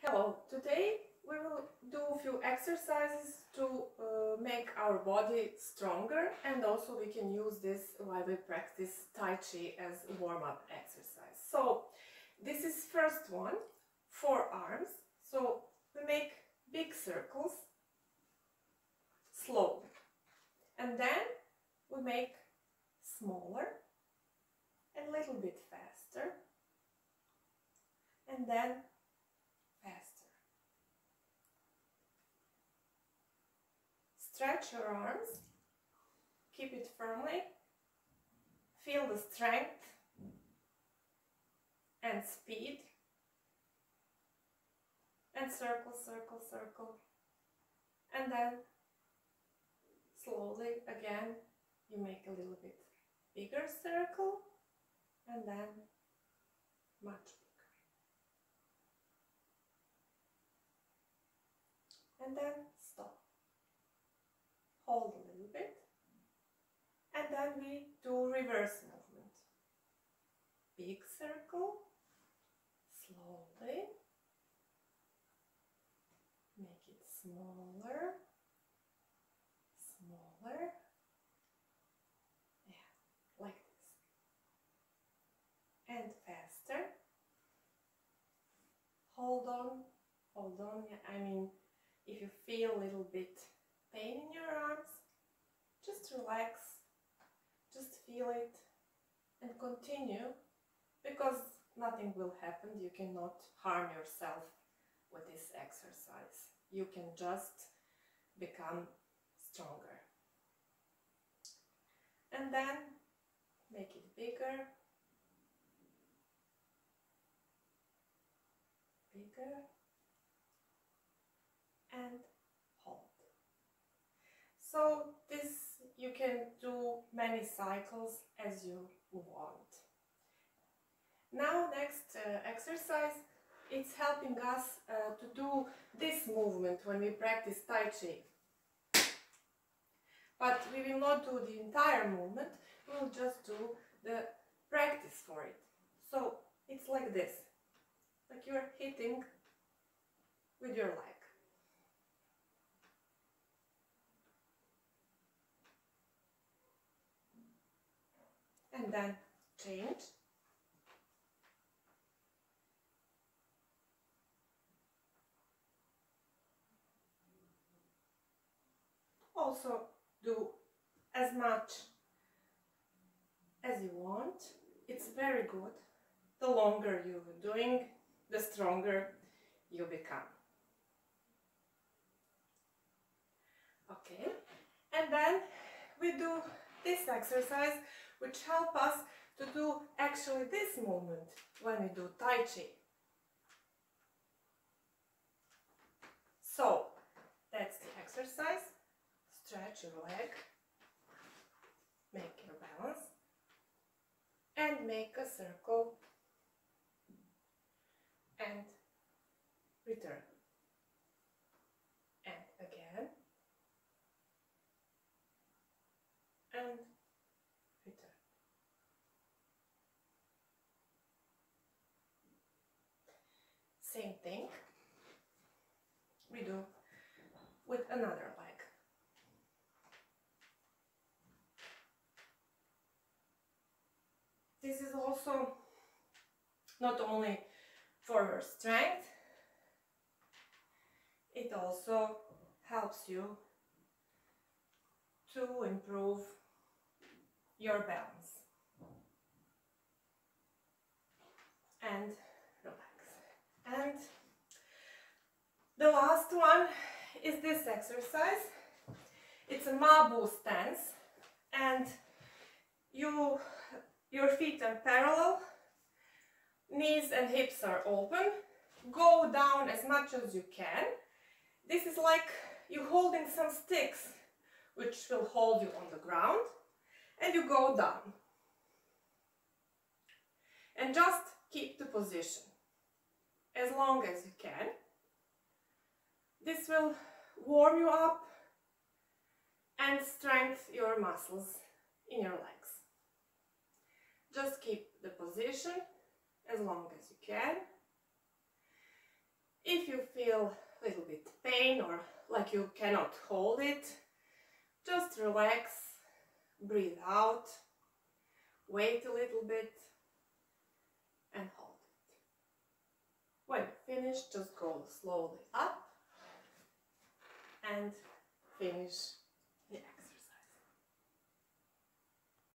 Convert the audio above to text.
Hello, today we will do a few exercises to make our body stronger, and also we can use this while we practice Tai Chi as a warm-up exercise. So this is first one, forearms. So we make big circles slowly, and then we make smaller and a little bit faster, and then faster. Stretch your arms, keep it firmly, feel the strength and speed, and circle, circle, circle, and then slowly again you make a little bit bigger circle, and then much bigger, and then stop, hold a little bit, and then we do reverse movement. Big circle, slowly, make it smaller, smaller, yeah, like this, and faster. Hold on, I mean, if you feel a little bit pain in your arms, just relax, just feel it and continue, because nothing will happen. You cannot harm yourself with this exercise. You can just become stronger. And then make it bigger, bigger, and hold. So this you can do many cycles as you want. Now next exercise, it's helping us to do this movement when we practice Tai Chi. But we will not do the entire movement, we will just do the practice for it. So it's like this, like you're hitting with your leg. And then change. Also do as much as you want. It's very good. The longer you're doing, the stronger you become. Okay, and then we do this exercise, which helps us to do actually this movement when we do Tai Chi. So that's the exercise. Stretch your leg, make your balance, and make a circle and return. And again, and return. Same thing we do with another leg. This is also not only for your strength, it also helps you to improve your balance and relax. And the last one is this exercise. It's a Mabu stance, and your feet are parallel, knees and hips are open, go down as much as you can. This is like you holding some sticks which will hold you on the ground, and you go down. And just keep the position as long as you can. This will warm you up and strengthen your muscles in your legs. Just keep the position as long as you can. If you feel a little bit pain or like you cannot hold it, just relax, breathe out, wait a little bit and hold it. When you finish, just go slowly up and finish